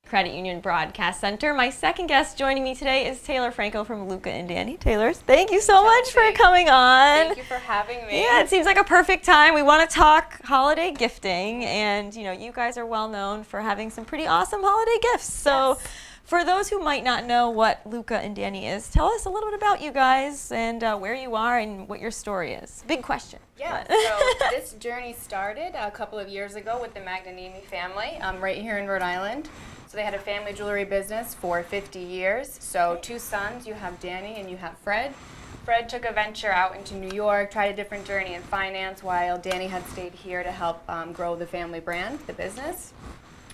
Credit Union Broadcast Center. My second guest joining me today is Taylor Franco from Luca and Danni. Taylor, thank you so much for coming on. Thank you for having me. Yeah, it seems like a perfect time. We want to talk holiday gifting, and you guys are well known for having some pretty awesome holiday gifts. So, yes. For those who might not know what Luca and Danni is, tell us a little bit about you guys and where you are and what your story is. Big question. Yeah, so this journey started a couple of years ago with the Magnanimi family right here in Rhode Island. So they had a family jewelry business for 50 years. So 2 sons, you have Danni and you have Fred. Fred took a venture out into New York, tried a different journey in finance, while Danni had stayed here to help grow the family brand, the business.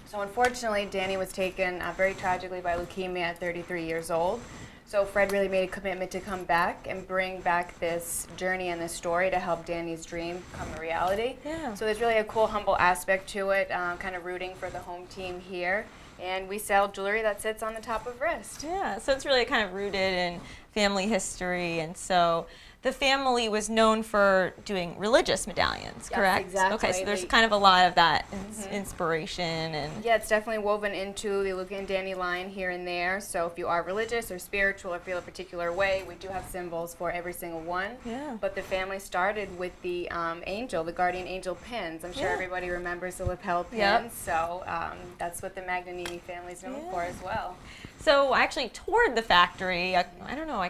So unfortunately, Danni was taken very tragically by leukemia at 33 years old. So Fred really made a commitment to come back and bring back this journey and this story to help Danni's dream become a reality. Yeah. So there's really a cool, humble aspect to it, kind of rooting for the home team here. And we sell jewelry that sits on the top of wrist. Yeah, so it's really kind of rooted in family history, and so the family was known for doing religious medallions, correct? Yes, exactly. Okay, so there's kind of a lot of that inspiration and yeah, it's definitely woven into the Luca and Danni line here and there. So if you are religious or spiritual or feel a particular way, we do have symbols for every single one. Yeah. But the family started with the angel, the guardian angel pins. I'm sure everybody remembers the lapel pins. Yep. So that's what the Magnanimi family is known for as well. So I actually toured the factory, I don't know,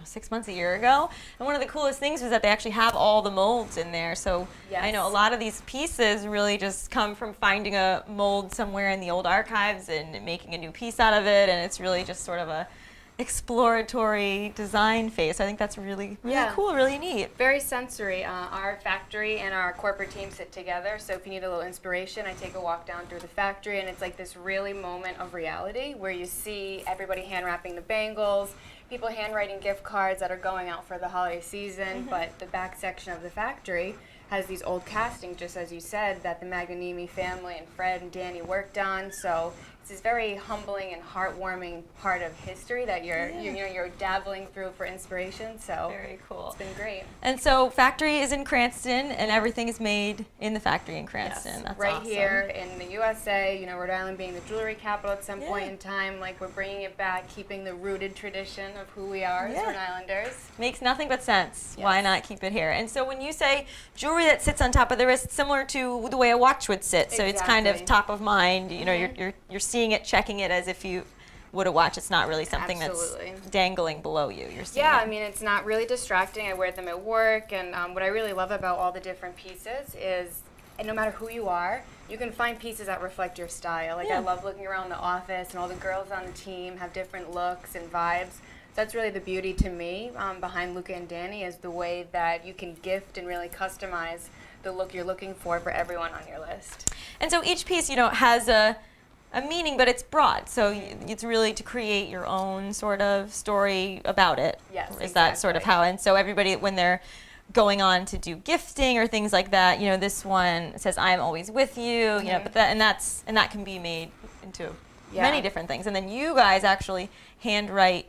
6 months, a year ago. And one of the coolest things was that they actually have all the molds in there. So yes. I know a lot of these pieces really just come from finding a mold somewhere in the old archives and making a new piece out of it. And it's really just sort of a exploratory design phase. So I think that's really cool, really neat. Very sensory. Our factory and our corporate team sit together, so if you need a little inspiration, I take a walk down through the factory, and it's like this really moment of reality where you see everybody hand wrapping the bangles, people handwriting gift cards that are going out for the holiday season, but the back section of the factory has these old castings, just as you said, that the Magnanimi family and Fred and Danni worked on. So it's this very humbling and heartwarming part of history that you're dabbling through for inspiration. So very cool. It's been great. And so factory is in Cranston, and everything is made in the factory in Cranston. Yes, that's right awesome. here in the USA. Rhode Island being the jewelry capital at some point in time, like we're bringing it back, keeping the rooted tradition of who we are as Rhode Islanders. Makes nothing but sense. Yes. Why not keep it here? And so when you say jewelry that sits on top of the wrist, similar to the way a watch would sit, so it's kind of top of mind. You're seeing it, checking it as if you would a watch. It's not really something that's dangling below you. You're seeing I mean, it's not really distracting. I wear them at work, and what I really love about all the different pieces is, and no matter who you are, you can find pieces that reflect your style. Like I love looking around the office, and all the girls on the team have different looks and vibes. So that's really the beauty to me behind Luca and Danni, is the way that you can gift and really customize the look you're looking for everyone on your list. And so each piece, has a meaning, but it's broad. So it's really to create your own sort of story about it. Yes, Is that sort of how? And so everybody, when they're going on to do gifting or things like that, this one says "I'm always with you," but that can be made into many different things. And then you guys actually handwrite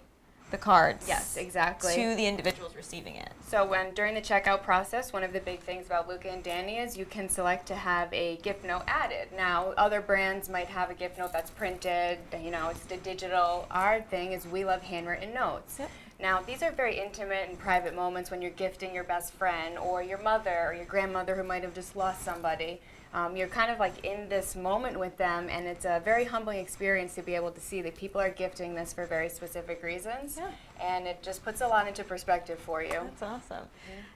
the cards. Yes, exactly. To the individuals receiving it. So during the checkout process, one of the big things about Luca and Danni is you can select to have a gift note added. Now, other brands might have a gift note that's printed, it's the digital. Our thing is we love handwritten notes. Yep. Now, these are very intimate and private moments when you're gifting your best friend or your mother or your grandmother who might have just lost somebody. You're kind of like in this moment with them, and it's a very humbling experience to be able to see that people are gifting this for very specific reasons, and it just puts a lot into perspective for you. That's awesome.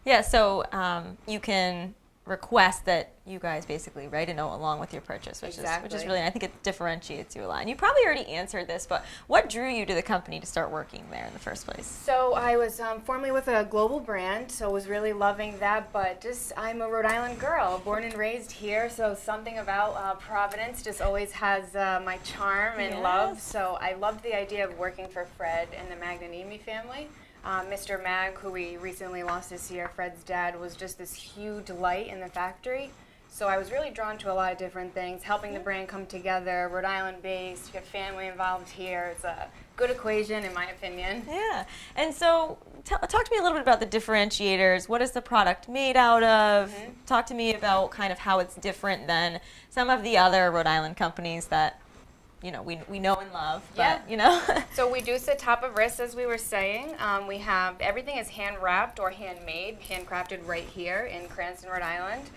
Yeah, so you can request that you guys basically write a note along with your purchase, which is really, I think it differentiates you a lot. And you probably already answered this, but what drew you to the company to start working there in the first place? So I was formerly with a global brand, so was really loving that, but I'm a Rhode Island girl, born and raised here, so something about Providence just always has my charm and love. So I loved the idea of working for Fred and the Magnanimi family. Mr. Mag, who we recently lost this year, Fred's dad, was just this huge light in the factory. So I was really drawn to a lot of different things, helping the brand come together, Rhode Island based, you get family involved here. It's a good equation in my opinion. Yeah, and so talk to me a little bit about the differentiators. What is the product made out of? Talk to me about kind of how it's different than some of the other Rhode Island companies that we know and love. But, Yeah. So we do sit top of wrist, as we were saying. We have everything is hand wrapped or handmade, handcrafted right here in Cranston, Rhode Island.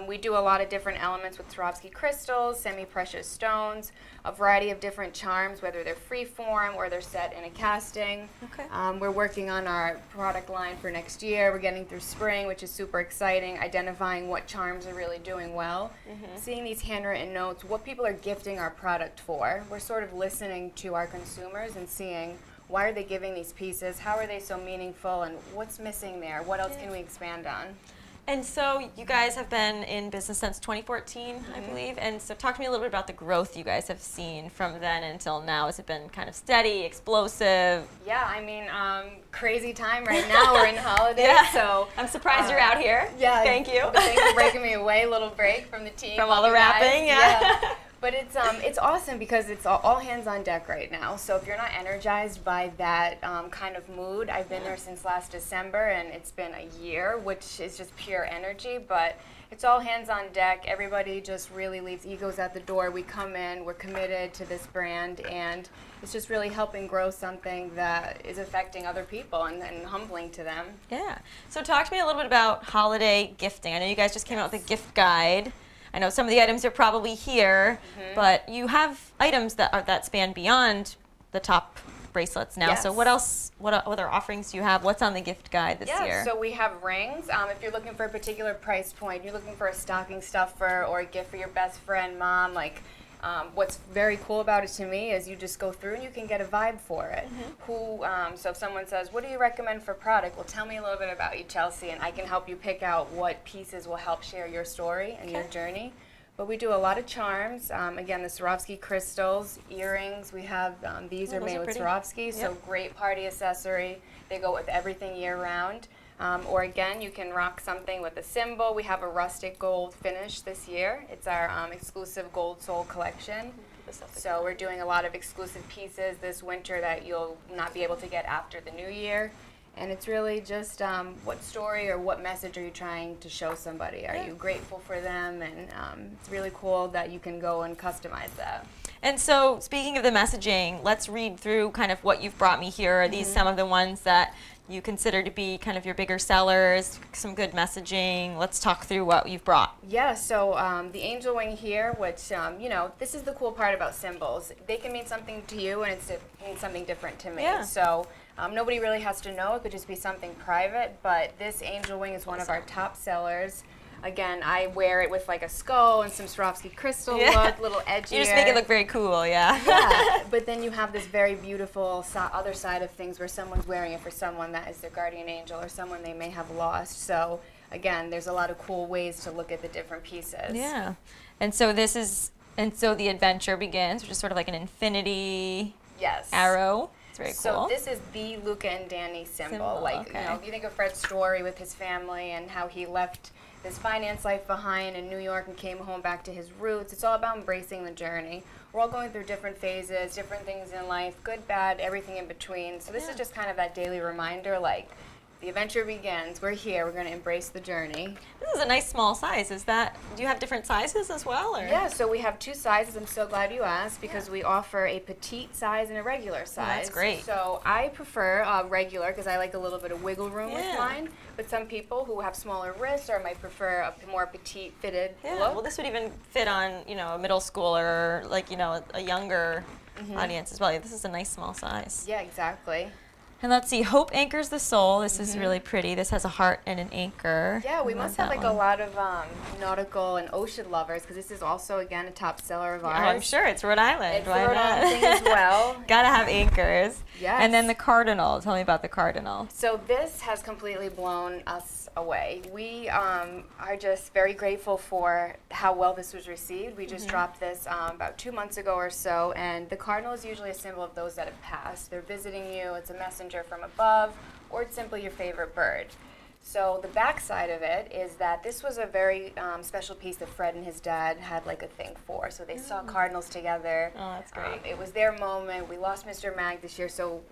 We do a lot of different elements with Swarovski crystals, semi-precious stones, a variety of different charms, whether they're free form or they're set in a casting. Okay. We're working on our product line for next year. We're getting through spring, which is super exciting, identifying what charms are really doing well, seeing these handwritten notes, what people are gifting our product for. We're sort of listening to our consumers and seeing why are they giving these pieces, how are they so meaningful, and what's missing there, what else can we expand on. And so you guys have been in business since 2014, I believe. And so talk to me a little bit about the growth you guys have seen from then until now. Has it been kind of steady, explosive? Yeah, I mean, crazy time right now. We're in holidays, so I'm surprised you're out here. Yeah, thank you. Thanks for breaking me away. A little break from the team. From all the wrapping, yeah. But it's awesome because it's all hands on deck right now. So if you're not energized by that kind of mood, I've been there since last December, and it's been a year, which is just pure energy. But it's all hands on deck. Everybody just really leaves egos at the door. We come in, we're committed to this brand, and it's just really helping grow something that is affecting other people and humbling to them. Yeah. So talk to me a little bit about holiday gifting. I know you guys just came out with a gift guide. I know some of the items are probably here, but you have items that span beyond the top bracelets now. Yes. So what else? What other offerings do you have? What's on the gift guide this year? Yeah, so we have rings. If you're looking for a particular price point, you're looking for a stocking stuffer or a gift for your best friend, mom, what's very cool about it to me is you just go through and you can get a vibe for it. So if someone says, what do you recommend for product? Well, tell me a little bit about you, Chelsea, and I can help you pick out what pieces will help share your story and your journey. But we do a lot of charms. Again, the Swarovski crystals, earrings. We have these are made with pretty. Swarovski, so great party accessory. They go with everything year round. Or again, you can rock something with a symbol. We have a rustic gold finish this year. It's our exclusive Gold Soul collection. So we're doing a lot of exclusive pieces this winter that you'll not be able to get after the new year. And it's really just what story or what message are you trying to show somebody? Are you grateful for them? And it's really cool that you can go and customize that. And so speaking of the messaging, let's read through kind of what you've brought me here. Are these some of the ones that you consider to be kind of your bigger sellers, some good messaging? Let's talk through what you've brought. Yeah, so the angel wing here, which, this is the cool part about symbols. They can mean something to you and it means something different to me. Yeah. So nobody really has to know. It could just be something private, but this angel wing is one of our top sellers. Again, I wear it with like a skull and some Swarovski crystal look, little edgier. You just make it look very cool, yeah. Yeah, but then you have this very beautiful other side of things where someone's wearing it for someone that is their guardian angel or someone they may have lost. So again, there's a lot of cool ways to look at the different pieces. Yeah, and so the adventure begins, which is sort of like an infinity arrow. It's very cool. So this is the Luca and Danni symbol. If you think of Fred's story with his family and how he left his finance life behind in New York and came home back to his roots. It's all about embracing the journey. We're all going through different phases, different things in life, good, bad, everything in between. So this is just kind of that daily reminder, the adventure begins. We're here. We're going to embrace the journey. This is a nice small size. Do you have different sizes as well? Or? Yeah, so we have two sizes. I'm so glad you asked because we offer a petite size and a regular size. Oh, that's great. So I prefer regular because I like a little bit of wiggle room with mine. But some people who have smaller wrists or might prefer a more petite fitted look. Well, this would even fit on, a middle schooler or a younger audience as well. This is a nice small size. Yeah, exactly. And let's see, hope anchors the soul. This is really pretty. This has a heart and an anchor. Yeah, we must have a lot of nautical and ocean lovers because this is also, again, a top seller of ours. I'm sure. It's Rhode Island. It's the Rhode Island thing as well. Gotta have anchors. Yes. And then the cardinal. Tell me about the cardinal. So this has completely blown us away. We are just very grateful for how well this was received. We just dropped this about 2 months ago or so, and the cardinal is usually a symbol of those that have passed. They're visiting you. It's a messenger from above, or it's simply your favorite bird. So the backside of it is that this was a very special piece that Fred and his dad had a thing for. So they saw cardinals together. Oh, that's great. It was their moment. We lost Mr. Mag this year, so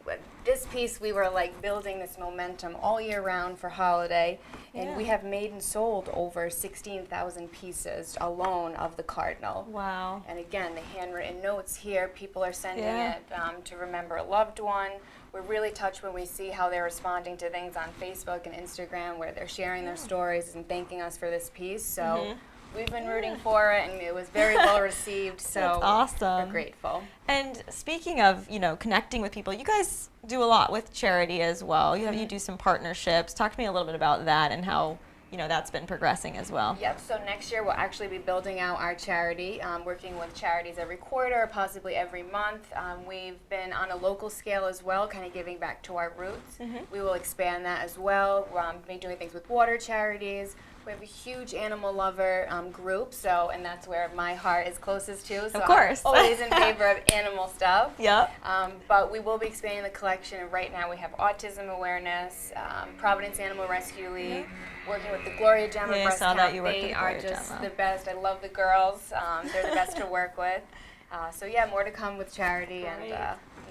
this piece we were building this momentum all year round for holiday. And we have made and sold over 16,000 pieces alone of the cardinal. Wow. And again, the handwritten notes here, people are sending it to remember a loved one. We're really touched when we see how they're responding to things on Facebook and Instagram where they're sharing their stories and thanking us for this piece. So we've been rooting for it, and it was very well received. So that's awesome. We're grateful. And speaking of, connecting with people, you guys do a lot with charity as well. You do some partnerships. Talk to me a little bit about that and how that's been progressing as well. Yep, so next year we'll actually be building out our charity, working with charities every quarter, possibly every month. We've been on a local scale as well, kind of giving back to our roots. We will expand that as well. We'll be doing things with water charities. We have a huge animal lover group, and that's where my heart is closest to. So of course. I'm always in favor of animal stuff. Yep. But we will be expanding the collection. Right now we have autism awareness, Providence Animal Rescue League, working with the Gloria Gemma Breast I saw that you worked with They are Gloria just Gemma. the best. I love the girls. They're the best to work with. So yeah, more to come with charity and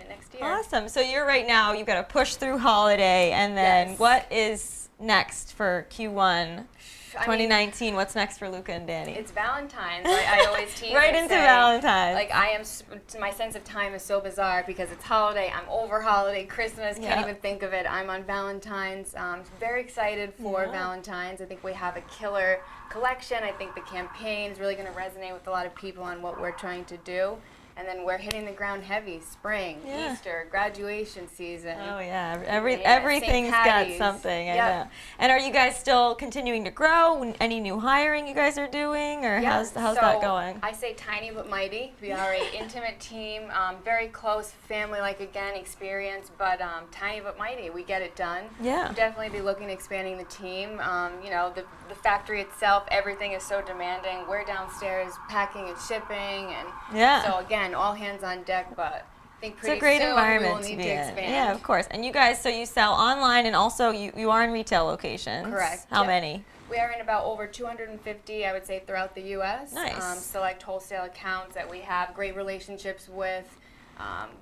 next year. Awesome. So you've got to push through holiday, and then what is next for Q1 2019? What's next for Luca and Danny? It's Valentine's. I always tease right and into say, Valentine's. Like my sense of time is so bizarre because it's holiday. I'm over holiday, Christmas. Can't even think of it. I'm on Valentine's. Very excited for Valentine's. I think we have a killer collection. I think the campaign is really going to resonate with a lot of people on what we're trying to do. And then we're hitting the ground heavy. Spring, Easter, graduation season. Oh yeah, everything's got something. I know. And are you guys still continuing to grow? Any new hiring you guys are doing, or how's that going? I say tiny but mighty. We are an intimate team, very close, family-like experience, but tiny but mighty. We get it done. Yeah. We'll definitely be looking at expanding the team. The factory itself, everything is so demanding. We're downstairs packing and shipping, and so again, all hands on deck, but I think pretty it's a great soon environment we will to need be to in. expand. Yeah, of course. And you guys, so you sell online, and also you are in retail locations. Correct. How many? We are in about over 250, I would say, throughout the U.S. Nice. Select wholesale accounts that we have great relationships with.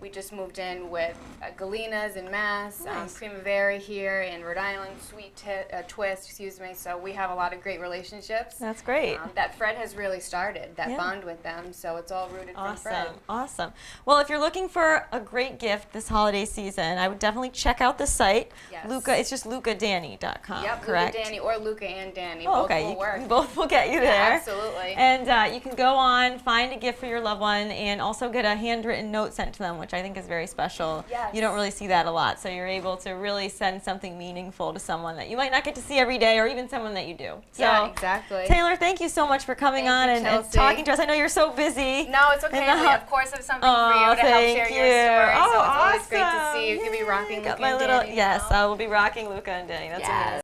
We just moved in with Galena's in Mass, Primavera here in Rhode Island, Twist, so we have a lot of great relationships. That's great. That Fred has really started, that bond with them, so it's all rooted from Fred. Awesome. Well, if you're looking for a great gift this holiday season, I would definitely check out the site. Yes. Luca, it's just lucadanny.com, correct? Luca Danny or Luca and Danny, both will work. Both will get you there. Yeah, absolutely. And you can go on, find a gift for your loved one, and also get a handwritten note sent to them, which I think is very special. Yes. You don't really see that a lot, so you're able to really send something meaningful to someone that you might not get to see every day, or even someone that you do. So, yeah, exactly. Taylor, thank you so much for coming on and talking to us. I know you're so busy. No, it's okay. I of course have something for you to help share your story. So it's always great to see you. You'll be rocking Luca and Danny. Yes, I will be rocking Luca and Danny. That's amazing.